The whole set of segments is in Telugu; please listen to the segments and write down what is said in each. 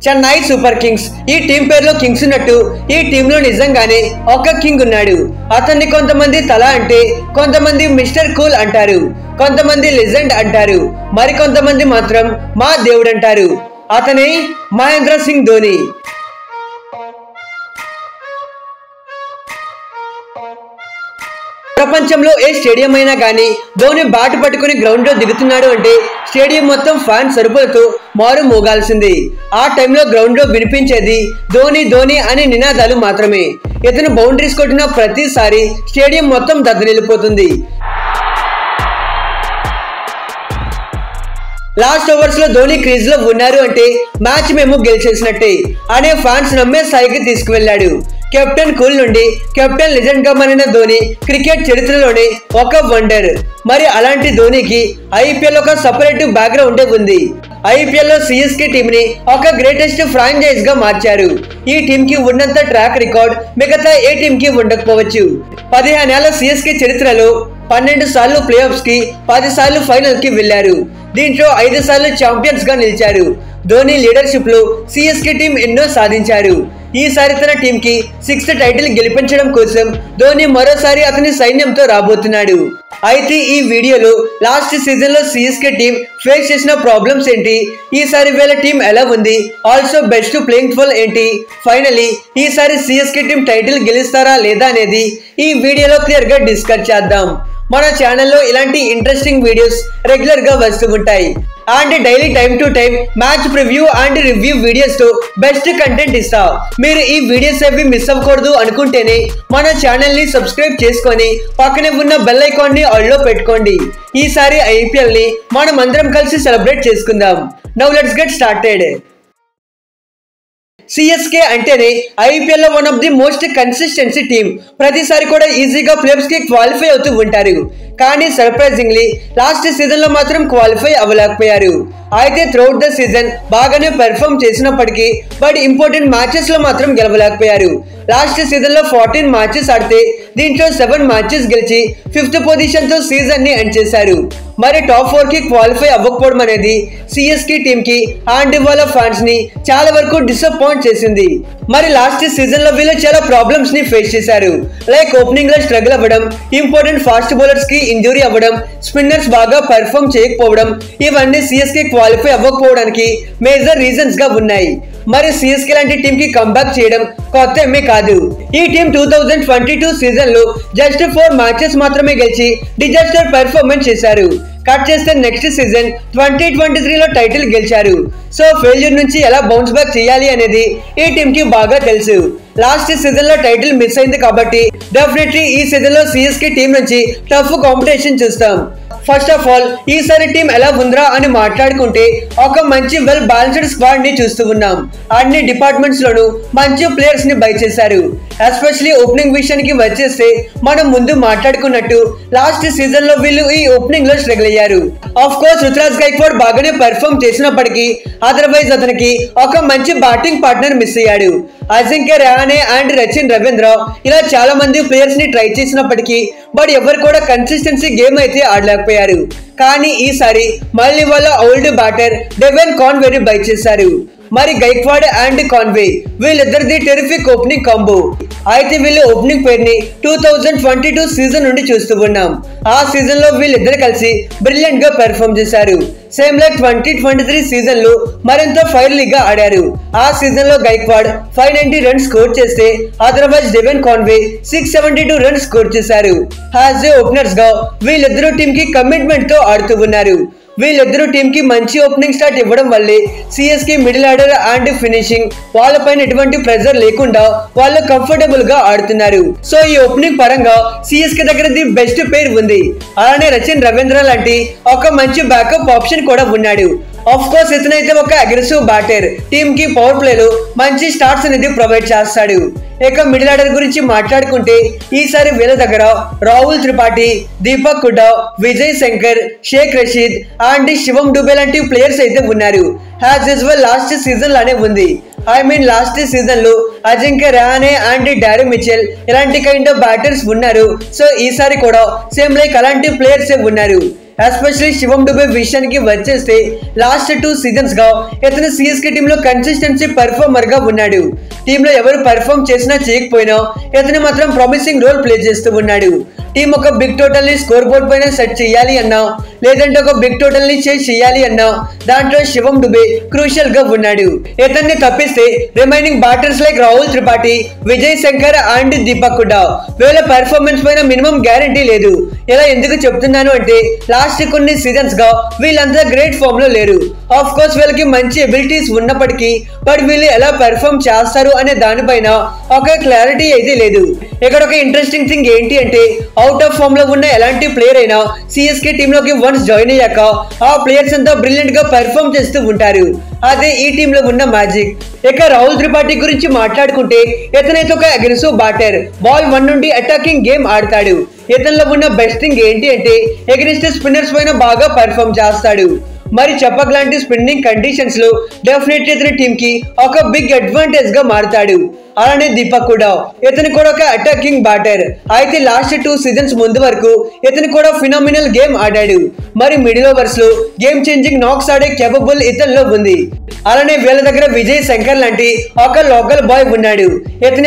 చెన్నై సూపర్ కింగ్స్ ఈ టీం పేరులో కింగ్స్ ఉన్నట్టు ఈ టీంలో నిజంగానే ఒక కింగ్ ఉన్నాడు. అతన్ని కొంతమంది తల అంటే, కొంతమంది మిస్టర్ కూల్ అంటారు, కొంతమంది లెజెండ్ అంటారు, మరి కొంతమంది మాత్రం మా దేవుడు అంటారు. అతనే మహేంద్ర సింగ్ ధోని. ప్రపంచంలో ఏ స్టేడియం అయినా కానీ ధోని బ్యాట్ పట్టుకుని గ్రౌండ్ లో దిగుతున్నాడు అంటే స్టేడియం మొత్తం ఫ్యాన్స్ అరుపులతో మారు మోగాల్సింది. ఆ టైంలో గ్రౌండ్ లో వినిపించేది ధోని ధోని అనే నినాదాలు మాత్రమే. ఇతను బౌండరీస్ కొట్టిన ప్రతిసారి స్టేడియం మొత్తం దద్దరిల్లిపోతుంది. లాస్ట్ ఓవర్స్ లో ధోని క్రీజ్ లో ఉన్నారు అంటే మ్యాచ్ మేము గెలిచేసినట్టే అనే ఫ్యాన్స్ నమ్మే స్థాయికి తీసుకువెళ్లాడు. కెప్టెన్ కూల్ నుండి కెప్టెన్ లెజెండ్ గా మారిన ధోని క్రికెట్ చరిత్రలోనే ఒక వండర్. మరి అలాంటి ధోనికి ఐపీఎల్ ఒక సపరేట్ బ్యాక్గ్రౌండ్ ఉంది. ఐపీఎల్ లో సిఎస్కే టీమ్ ని ఒక గ్రేటెస్ట్ ఫ్రాంచైజ్ గా మార్చారు. ఈ టీం కి ఉన్నంత ట్రాక్ రికార్డ్ మిగతా ఏ టీం కి ఉండకపోవచ్చు. 15 ఏళ్ల సిఎస్కే చరిత్రలో 12 సార్లు ప్లే ఆఫ్స్ కి, 10 సార్లు ఫైనల్ కి వెళ్లారు. దీంట్లో 5 సార్లు ఛాంపియన్స్ గా నిలిచారు. ధోని లీడర్షిప్ లో సిఎస్కే టీం ఎన్నో సాధించారు. ఈసారి తన టీం కి 6th టైటిల్ గెలిపించడం కోసం ధోని మరోసారి అతని సైన్యంతో రాబోతున్నాడు. అయితే ఈ వీడియోలో లాస్ట్ సీజన్ లో సిఎస్కే టీం ఫేస్ చేసిన ప్రాబ్లమ్స్ ఏంటి, ఈసారి వీళ్ళ టీం ఎలా ఉంది, ఆల్సో బెస్ట్ ప్లేయింగ్ ఫుల్ ఏంటి, ఫైనలీ ఈసారి సిఎస్కే టీం టైటిల్ గెలుస్తారా లేదా అనేది ఈ వీడియోలో క్లియర్ గా డిస్కస్ చేద్దాం. మన ఛానల్లో ఇలాంటి ఇంట్రెస్టింగ్ వీడియోస్ రెగ్యులర్ గా వస్తూ ఉంటాయి. And daily time to time match preview and review videos తో బెస్ట్ కంటెంట్ ఇస్తా. మీరు ఈ వీడియోస్ అవి మిస్ అవ్వకూడదు అనుకుంటేనే మన ఛానల్ ని సబ్స్క్రైబ్ చేసుకొని పక్కనే ఉన్న బెల్ ఐకాన్ ని ఆల్ లో పెట్టుకోండి. ఈసారి ఐపీఎల్ ని మనం అందరం కలిసి సెలబ్రేట్ చేసుకుందాం. Now let's get started. CSK అంటేనే ఐపీఎల్ లో one of the most consistency team. ప్రతిసారి కూడా ఈజీగా ప్లేఆఫ్స్ కి క్వాలిఫై అవుతూ ఉంటారు. కానీ సర్ప్రైజింగ్లీ లాస్ట్ సీజన్ లో మాత్రం క్వాలిఫై అవ్వలేకపోయారు. అయితే త్రూఅవుట్ ద సీజన్ బాగానే పెర్ఫార్మ్ చేసినప్పటికీ బట్ ఇంపార్టెంట్ మ్యాచెస్ లో మాత్రం గెలవలేకపోయారు. లాస్ట్ సీజన్ లో 14 మ్యాచెస్ ఆడితే దీంట్లో 7 మ్యాచెస్ గెలిచి 5th పొజిషన్ తో సీజన్ ని ఎండ్ చేశారు. మరి టాప్ 4 కి క్వాలిఫై అవ్వకపోవడం అనేది సిఎస్కే టీమ్ కి అండ్ వాళ్ళ ఫ్యాన్స్ ని చాలా వరకు డిసప్పాయింట్ చేసింది. మరి లాస్ట్ సీజన్ లో వీళ్ళు చాలా ప్రాబ్లమ్స్ ని ఫేస్ చేశారు. లైక్ ఓపెనింగ్ లో స్ట్రగుల్ అవ్వడం, ఇంపార్టెంట్ ఫాస్ట్ బౌలర్స్ కి ఇంజురీ అవ్వడం, స్పిన్నర్స్ బాగా పెర్ఫార్మ్ చేయకపోవడం, ఇవన్నీ సిఎస్కే క్వాలిఫై అవ్వకపోవడానికి మేజర్ రీజన్స్ గా ఉన్నాయి. మరి సిఎస్కే లాంటి టీం కి కంబ్యాక్ చేయడం కొత్త ఏమీ కాదు. ఈ టీం 2022 సీజన్ లో జస్ట్ 4 మ్యాచెస్ మాత్రమే గెలిచి డిజాస్టర్ పెర్ఫార్మెన్స్ చేశారు. కట్ చేస్తే నెక్స్ట్ సీజన్ 2023 లో టైటిల్ గెలిచారు. సో ఫెయిల్యూర్ నుంచి ఎలా బౌన్స్ బ్యాక్ చేయాలి అనేది ఈ టీం కి బాగా తెలుసు. లాస్ట్ సీజన్ లో టైటిల్ మిస్ అయింది కాబట్టి డెఫినెట్లీ ఈ సీజన్ లో సిఎస్కే టీం నుంచి టఫ్ కాంపిటీషన్ చూస్తాం. ఫస్ట్ ఆఫ్ ఆల్ ఈసారి టీం ఎలా ఉందిరా అని మాట్లాడుకుంటే ఒక మంచి వెల్ బ్యాలెన్స్డ్ స్క్వాడ్ ని చూస్తూ ఉన్నాం. అన్ని డిపార్ట్మెంట్స్ లోనూ మంచి ప్లేయర్స్ ని బై చేశారు. ఎస్పెషల్లీ ఓపెనింగ్ విషయానికి వచ్చేస్తే మనం ముందు మాట్లాడుకున్నట్టు లాస్ట్ సీజన్ లో వీళ్ళు ఈ ఓపెనింగ్ లో స్ట్రగుల్ అయ్యారు. ఆఫ్ కోర్స్ రుతురాజ్ గైక్వాడ్ బాగానే పెర్ఫార్మ్ చేసినప్పటికీ అదర్వైజ్ అతనికి ఒక మంచి బ్యాటింగ్ పార్ట్నర్ మిస్ అయ్యాడు. అజింక్య రహానే అండ్ సచిన్ రవీంద్ర ఇలా చాలా మంది ప్లేయర్స్ ని ట్రై చేసినప్పటికీ బట్ ఎవరు కూడా కన్సిస్టెన్సీ గేమ్ అయితే ఆడలేకపోయారు. కానీ ఈసారి మళ్ళీ వాళ్ళ ఓల్డ్ బ్యాటర్ డెవెన్ కాన్వేని బై చేశారు. మరి గైక్వాడ్ అండ్ కాన్వే వీళ్ళిద్దరిది టెరిఫిక్ ఓపెనింగ్ కాంబో. అయితే వీళ్ళు ఓపెనింగ్ పేర్ ని 2022 సీజన్ నుండి చూస్తూ ఉన్నాం. ఆ సీజన్ లో వీళ్ళిద్దరు కలిసి బ్రిలియంట్ గా పెర్ఫార్మ్ చేశారు. సేమ్ లైక్ 2023 సీజన్ లో మరింత ఫైర్లీగా ఆడారు. ఆ సీజన్ లో గైక్వాడ్ 590 రన్స్ స్కోర్ చేస్తే otherwise Devon Conway 672 runs score చేశారు. యాజ్ ఏ ఓపెనర్స్ గా వీళ్ళిద్దరూ టీం కి కమిట్మెంట్ తో ఆడుతూ ఉన్నారు. వీళ్ళిద్దరూ టీం కి మంచి ఓపెనింగ్ స్టార్ట్ ఇవ్వడం వల్లే CSK middle order and finishing వాళ్ళపైన ఎటువంటి ప్రెజర్ లేకుండా వాళ్ళు కంఫర్టబుల్ గా ఆడుతున్నారు. సో ఈ ఓపెనింగ్ పరంగా సిఎస్కే దగ్గర ది బెస్ట్ పేర్ ఉంది. అలానే సచిన్ రవీంద్ర లాంటి ఒక మంచి బ్యాకప్ ఆప్షన్ కూడా ఉన్నాడు. ఆఫ్ కోర్స్ ఇతనైతే ఒక అగ్రెసివ్ బ్యాటర్, టీమ్ కి పవర్ ప్లే లో మంచి స్టార్ట్స్ అనేది ప్రొవైడ్ చేస్తాడు. ఇక మిడిల్ ఆర్డర్ గురించి మాట్లాడుకుంటే ఈసారి వీళ్ళ దగ్గర రాహుల్ త్రిపాఠి, దీపక్ హుడా, విజయ్ శంకర్, షేక్ రషీద్ అండ్ శివం డుబే లాంటి ప్లేయర్స్ అయితే ఉన్నారు. యాజ్ యూజువల్ లాస్ట్ సీజన్ లానే ఉంది. లాస్ట్ సీజన్ లో అజింక్య రహానే అండ్ డారీ మిచెల్ ఇలాంటి కైండ్ ఆఫ్ బ్యాటర్స్ ఉన్నారు. సో ఈసారి కూడా సేమ్ లైక్ అలాంటి ప్లేయర్స్ ఉన్నారు. ఎస్పెషల్లీ శివం డుబే విషయానికి వచ్చేస్తే లాస్ట్ 2 సీజన్స్ గా ఇతను సిఎస్కే టీమ్ లో కన్సిస్టెన్సీ పర్ఫార్మర్ గా ఉన్నాడు. టీమ్ లో ఎవరు పర్ఫార్మ్ చేసినా చేయకపోయినా ఇతను మాత్రం ప్రామిసింగ్ రోల్ ప్లే చేస్తూ ఉన్నాడు. టీమ్ ఒక బిగ్ టోటల్ ని స్కోర్ బోర్డ్ పైన సెట్ చేయాలి అన్నా లేదంటే ఒక బిగ్ టోటల్ ని చేసి చేయాలి అన్నా దాంట్లో శివం డుబే క్రూషియల్ గా ఉన్నాడు. ఇతన్ని తప్పిస్తే remaining batters like Rahul Tripathi, Vijay Shankar and Deepak Hooda వీళ్ళ పర్ఫార్మెన్స్ పైన మినిమం గ్యారంటీ లేదు. ఇలా ఎందుకు చెప్తున్నాను అంటే లాస్ట్ కొన్ని సీజన్స్ గా వీళ్ళంతా గ్రేట్ ఫామ్ లో లేరు. ఆఫ్ కోర్స్ వీళ్ళకి మంచి ఎబిలిటీస్ ఉన్నప్పటికీ బట్ వీళ్ళు ఎలా పర్ఫార్మ్ చేస్తారు అనే దానిపైన ఒక క్లారిటీ అయితే లేదు. ఇక్కడ ఒక ఇంట్రెస్టింగ్ థింగ్ ఏంటి అంటే అవుట్ ఆఫ్ ఫామ్ లో ఉన్న ఎలాంటి ప్లేయర్ అయినా సిఎస్కే టీమ్ లోకి వన్స్ జాయిన్ అయ్యాక ఆ ప్లేయర్స్ అంతా బ్రిలియంట్ గా పర్ఫార్మ్ చేస్తూ ఉంటారు. అదే ఈ టీమ్ లో ఉన్న మ్యాజిక్. ఇక రాహుల్ త్రిపాఠి గురించి మాట్లాడుకుంటే ఇతనైతే ఒక అగ్రెసివ్ బ్యాటర్, బాల్ 1 నుండి అటాకింగ్ గేమ్ ఆడతాడు. ఇతనిలో ఉన్న బెస్ట్ థింగ్ ఏంటి అంటే ఎగనిస్ట్ స్పిన్నర్స్ పైన బాగా పర్ఫార్మ్ చేస్తాడు. మరి చెప్పక్ లాంటి స్పిన్నింగ్ కండిషన్స్ లో డెఫినెట్లీ ఇతని టీమ్ కి ఒక బిగ్ అడ్వాంటేజ్ గా మారతాడు. అలానే దీపక్ హుడా ఇతను కూడా ఒక అటాకింగ్ బ్యాటర్. అయితే లాస్ట్ 2 సీజన్స్ ముందు వరకు ఇతను కూడా ఫినామినల్ గేమ్ ఆడాడు. మరి మిడిల్ ఓవర్స్ లో గేమ్ చేంజింగ్ నాక్స్ ఆడే కేపబుల్ ఇతనిలో ఉంది. అలానే వీళ్ళ దగ్గర విజయ్ శంకర్ లాంటి ఒక లోకల్ బాయ్ ఉన్నాడు.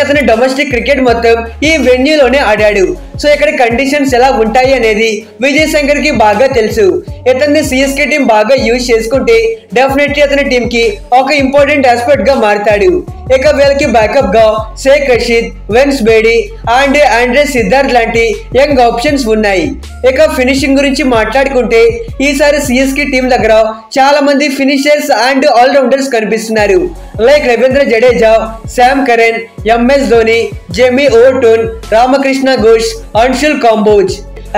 అతని డొమెస్టిక్ క్రికెట్ మొత్తం ఈ వెన్యూలోనే ఆడాడు. సో ఇక్కడ కండిషన్స్ ఎలా ఉంటాయి అనేది విజయ్ శంకర్ కి బాగా తెలుసు. ఇతన్ని సిఎస్కే టీం బాగా యూజ్ చేసుకుంటే డెఫినెట్లీ అతని టీం కి ఒక ఇంపార్టెంట్ ఆస్పెక్ట్ గా మారతాడు. ఇక వీళ్ళకి బ్యాకప్ గా షేక్ రషీద్, వెన్స్ బేడీ అండ్ ఆండ్రే సిద్ధార్థ్ లాంటి యంగ్ ఆప్షన్స్ ఉన్నాయి. ఇక ఫినిషింగ్ గురించి మాట్లాడుకుంటే ఈసారి సిఎస్కే టీం దగ్గర చాలా మంది ఫినిషర్స్ అండ్ ఆల్రౌండర్స్ కనిపిస్తున్నారు. Like Ravindra Jadeja, Sam Curran, MS Dhoni, Jamie Overton, Ramakrishna Ghosh, Anshul Kamboj.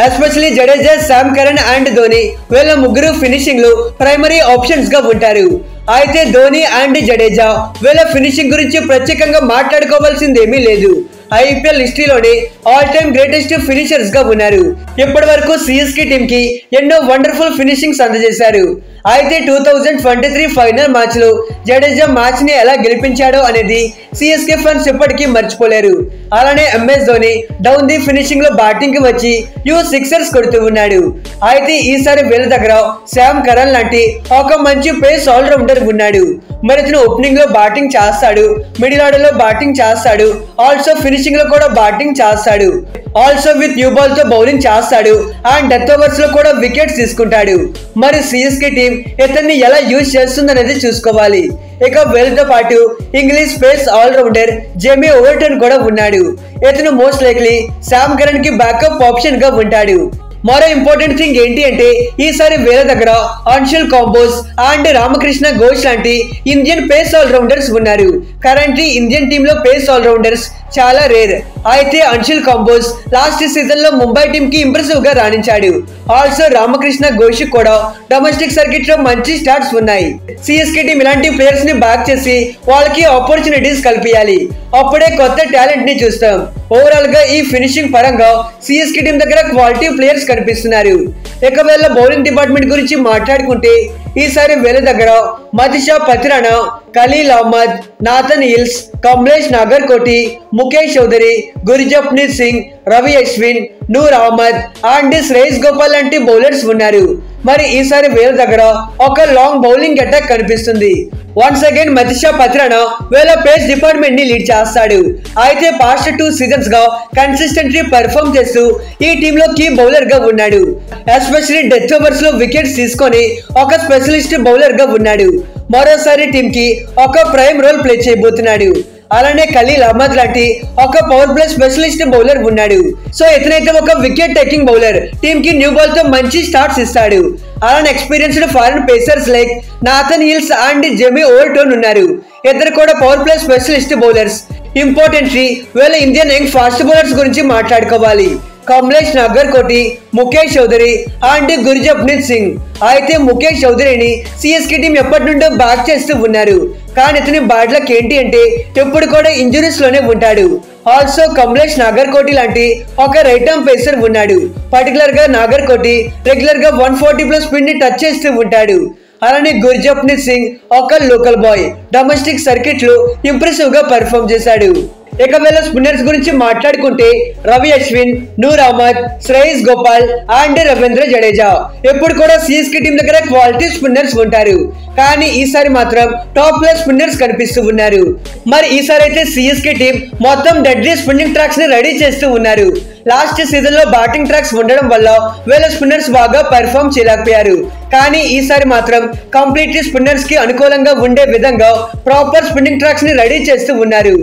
Especially Jadeja, Sam Curran and Dhoni వీళ్ళ ముగ్గురు ఫినిషింగ్ లో ప్రైమరీ ఆప్షన్స్ గా ఉంటారు. అయితే ధోని అండ్ జడేజా వీళ్ళ ఫినిషింగ్ గురించి ప్రత్యేకంగా మాట్లాడుకోవాల్సిందేమీ లేదు. ఐపీఎల్ హిస్టరీలోనే ఆల్ టైమ్ గ్రేటెస్ట్ ఫినిషర్స్ గా ఉన్నారు. ఇప్పటి వరకు సిఎస్కే టీమ్ కి ఎన్నో వండర్ఫుల్ ఫినిషింగ్స్ అందజేశారు. అయితే 2023 ఫైనల్ మ్యాచ్ లో జడేజా మ్యాచ్ ని ఎలా గెలిపించాడో అనేది సిఎస్కే ఫ్యాన్స్ ఇప్పటికీ మర్చిపోలేరు. అలానే MS Dhoni down the finishing లో బ్యాటింగ్ కి వచ్చి సిక్సర్స్ కొడుతూ ఉన్నాడు. అయితే ఈసారి వీళ్ళ దగ్గర శామ్ కరన్ లాంటి ఒక మంచి పేస్ ఆల్రౌండర్ ఉన్నాడు. మరి ఇతను ఓపెనింగ్ లో బ్యాటింగ్ చేస్తాడు, మిడిల్ ఆర్డర్ లో బ్యాటింగ్ చేస్తాడు, ఆల్సో ఫినిషింగ్ లో కూడా బ్యాటింగ్ చేస్తాడు, ఆల్సో విత్ న్యూ బాల్ తో బౌలింగ్ చేస్తాడు అండ్ డెత్ ఓవర్స్ లో కూడా వికెట్స్ తీసుకుంటాడు. మరి సిఎస్కే టీం ఇతన్ని ఎలా యూజ్ చేస్తుందనేది చూసుకోవాలి. ఇక వీళ్ళతో పాటు English pace allrounder Jamie Overton కూడా ఉన్నాడు. ఇతను మోస్ట్ లైక్లీ శామ్ కరన్ కి బ్యాకప్ ఆప్షన్ గా ఉంటాడు. మరో ఇంపార్టెంట్ థింగ్ ఏంటి అంటే ఈసారి వీళ్ళ దగ్గర అన్షుల్ కాంబోజ్ అండ్ రామకృష్ణ ఘోష్ లాంటి ఇండియన్ పేస్ ఆల్రౌండర్స్ ఉన్నారు. కరెంట్లీ ఇండియన్ టీమ్ లో పేస్ ఆల్రౌండర్స్ చాలా రేర్. అయితే అన్షుల్ కాంబోజ్ లాస్ట్ సీజన్ లో ముంబై టీమ్ కి ఇంప్రెసివ్ గా రాణించాడు. ఆల్సో రామకృష్ణ ఘోష్ కూడా డొమెస్టిక్ సర్కిట్ లో మంచి స్టార్ట్స్ ఉన్నాయి. సిఎస్కే టీం ఇలాంటి ప్లేయర్స్ ని బ్యాక్ చేసి వాళ్ళకి ఆపర్చునిటీస్ కల్పించాలి. అప్పుడే కొత్త టాలెంట్ ని చూస్తాం. ఓవరాల్ గా ఈ ఫినిషింగ్ పరంగా సిఎస్కే టీం దగ్గర క్వాలిటీ ప్లేయర్స్ కనిపిస్తున్నారు. ఇక వీళ్ళ బౌలింగ్ డిపార్ట్మెంట్ గురించి మాట్లాడుకుంటే ఈసారి వీళ్ళ దగ్గర Matheesha Pathirana, Khaleel Ahmed, Nathan Ellis, Kamlesh Nagarkoti, Mukesh Choudhary, Gurjapneet Singh, Ravi Ashwin, Noor Ahmad and Shreyas Gopal లాంటి బౌలర్స్ ఉన్నారు. మరి ఈసారి వీళ్ళ దగ్గర ఒక లాంగ్ బౌలింగ్ అటాక్ కనిపిస్తుంది. వన్స్ అగైన్ మతిషా పతిరానా వీళ్ళ పేస్ డిపార్ట్మెంట్ ని లీడ్ చేస్తాడు. అయితే పాస్ట్ 2 సీజన్స్ గా కన్సిస్టెంట్లీ పర్ఫార్మ్ చేస్తూ ఈ టీమ్ లో కీ బౌలర్ గా ఉన్నాడు. ఎస్పెషల్లీ డెత్ ఓవర్స్ లో వికెట్స్ తీసుకొని ఒక స్పెషలిస్ట్ బౌలర్ గా ఉన్నాడు. మరోసారి టీమ్ కి ఒక ప్రైమ్ రోల్ ప్లే చేయబోతున్నాడు. అలానే ఖలీల్ అహ్మద్ లాంటి ఒక పవర్ ప్లే స్పెషలిస్ట్ బౌలర్ ఉన్నాడు. సో ఇతనైతే ఒక వికెట్ టేకింగ్ బౌలర్, టీమ్ కి న్యూ బాల్ తో మంచి స్టార్ట్స్ ఇస్తాడు. అలానే experienced foreign pacers like Nathan hills and Jamie overtone ఉన్నారు. ఇద్దరు కూడా power play specialist bowlers. Importantly వీళ్ళ ఇండియన్ యంగ్ ఫాస్ట్ బౌలర్స్ గురించి మాట్లాడుకోవాలి. కమలేష్ నాగర్కోటి, ముఖేష్ చౌదరి అండ్ గుర్జప్నీత్ సింగ్. అయితే ముఖేష్ చౌదరిని సిఎస్కే టీం ఎప్పటి నుండో బ్యాక్ చేస్తూ ఉన్నారు. కానీ ఇతని బ్యాడ్ లక్ ఏంటి అంటే ఎప్పుడు కూడా ఇంజురీస్ లోనే ఉంటాడు. ఆల్సో కమలేష్ నాగర్కోటి లాంటి ఒక రైట్ ఆర్మ్ పేసర్ ఉన్నాడు. పర్టికులర్ గా నాగర్కోటి రెగ్యులర్ గా 140+ స్పీడ్ ని టచ్ చేస్తూ ఉంటాడు. అలానే గుర్జప్నీత్ సింగ్ ఒక లోకల్ బాయ్, డొమెస్టిక్ సర్కిట్ లో ఇంప్రెసివ్ గా పర్ఫార్మ్ చేశాడు. ఇక వీళ్ళ స్పిన్నర్స్ గురించి మాట్లాడుకుంటే రవి అశ్విన్, నూర్ అహ్మద్, శ్రేయస్ గోపాల్ అండ్ రవీంద్ర జడేజా ఎప్పుడు కూడా సిఎస్కే టీం దగ్గర క్వాలిటీ స్పిన్నర్స్ ఉంటారు. కానీ ఈసారి మాత్రం టాప్ ప్లేస్ స్పిన్నర్స్ కనిపిస్తూ ఉన్నారు. మరి ఈసారి అయితే సిఎస్కే టీం మొత్తం డెడ్లీ స్పిన్నింగ్ ట్రాక్స్ ని రెడీ చేస్తూ ఉన్నారు. లాస్ట్ సీజన్ లో బ్యాటింగ్ ట్రాక్స్ ఉండడం వల్ల వీళ్ళ స్పిన్నర్స్ బాగా పెర్ఫామ్ చేయలేకపోయారు. కానీ ఈసారి మాత్రం కంప్లీట్లీ స్పిన్నర్స్ కి అనుకూలంగా ఉండే విధంగా ప్రాపర్ స్పిన్నింగ్ ట్రాక్స్ ని రెడీ చేస్తూ ఉన్నారు.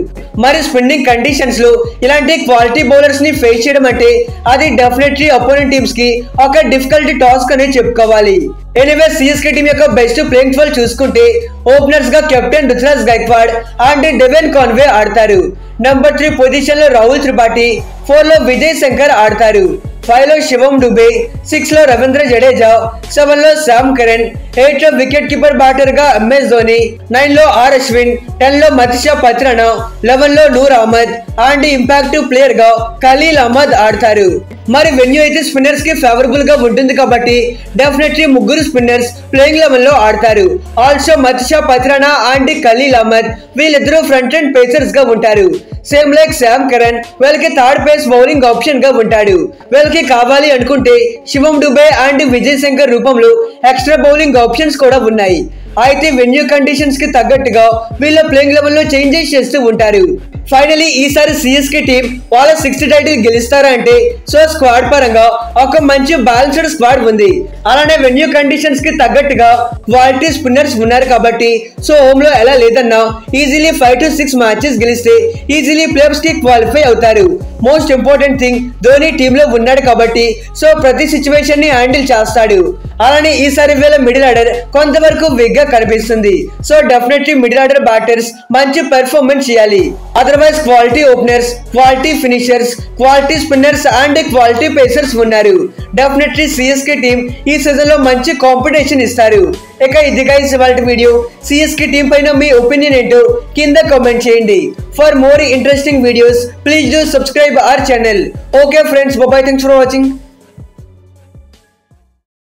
మరి స్పిన్నింగ్ కండిషన్స్ లో ఇలాంటి క్వాలిటీ బౌలర్స్ ని ఫేస్ చేయడం అంటే అది డెఫినెట్లీ అపోనెంట్ టీమ్స్ కి ఒక డిఫికల్టీ టాస్క్ అని చెప్పుకోవాలి. ఎనీవే సిఎస్కే టీం యొక్క బెస్ట్ ప్లేయింగ్ 12 చూసుకుంటే ఓపెనర్స్ గా captain Ruturaj Gaikwad and Devon Conway ఆడతారు. నంబర్ 3 పొజిషన్ లో రాహుల్ త్రిపాఠి, 4 లో విజయ్ శంకర్ ఆడతారు. 5 లో శివం డుబే, 6 లో రవీంద్ర జడేజా, 7 లో శామ్ కరణ్, 8 లో వికెట్ కీపర్ బ్యాటర్ గా ఎంఎస్ ధోని, 9 లో ఆర్ అశ్విన్, 10 లో మతిషా పత్రానా, 11 లో నూర్ అహ్మద్ అండ్ ఇంపాక్టివ్ ప్లేయర్ గా ఖలీల్ అహ్మద్ ఆడతారు. మరి వెన్యూ అయితే స్పిన్నర్స్ కి ఫేవరబుల్ గా ఉంటుంది కాబట్టి డెఫినెట్లీ ముగ్గురు స్పిన్నర్స్ ప్లేయింగ్ 11 లో ఆడతారు. ఆల్సో మతిషా పత్రానా అండ్ ఖలీల్ అహ్మద్ వీళ్ళిద్దరూ ఫ్రంట్ అండ్ పేసర్స్ గా ఉంటారు. సేమ్ లైక్ శామ్ కరణ్ వీళ్ళకి థర్డ్ పేస్ బౌలింగ్ ఆప్షన్ గా ఉంటాడు. వీళ్ళకి కావాలి అనుకుంటే శివం డుబే అండ్ విజయ్ శంకర్ రూపంలో ఎక్స్ట్రా బౌలింగ్ ఆప్షన్స్ కూడా ఉన్నాయి. అయితే వెన్యూ కండిషన్స్ కి తగ్గట్టుగా వీళ్ళ ప్లేయింగ్ లెవెల్ లో చేంజెస్ చేస్తూ ఉంటారు. ఫైనలీ ఈసారి సిఎస్కే టీం వాళ్ళ 6th టైటిల్ గెలుస్తారా అంటే సో స్క్వాడ్ పరంగా ఒక మంచి బ్యాలెన్స్డ్ స్క్వాడ్ ఉంది. అలానే వెన్యూ కండిషన్స్ కి తగ్గట్టుగా క్వాలిటీ స్పిన్నర్స్ ఉన్నారు కాబట్టి సో హోమ్ లో ఎలా లేదన్నా ఈజీలీ 5 to 6 మ్యాచెస్ గెలిస్తే ఈజీలీ ప్లేఆఫ్స్ కి క్వాలిఫై అవుతారు. Most important thing Dhoni team లో ఉన్నాడు కాబట్టి సో ప్రతి సిచ్యువేషన్ ని హ్యాండిల్ చేస్తాడు. అలానే ఈసారి వీళ్ళ మిడిల్ ఆర్డర్ కొంతవరకు వీక్ గా కనిపిస్తుంది. So definitely middle order batters మంచి పెర్ఫార్మెన్స్ చేయాలి. Otherwise quality openers, quality finishers, quality spinners and quality pacers ఉన్నారు. డెఫినెట్లీ సిఎస్కే టీం ఈ సీజన్ లో మంచి కాంపిటీషన్ ఇస్తారు. ఇక ఇది గైస్ ఇవాల్టి వీడియో. సిఎస్కే టీం పైన మీ ఒపీనియన్ ఏంటో కింద కామెంట్ చేయండి. For more interesting videos please do subscribe our channel. Okay friends, by by, thanks for watching.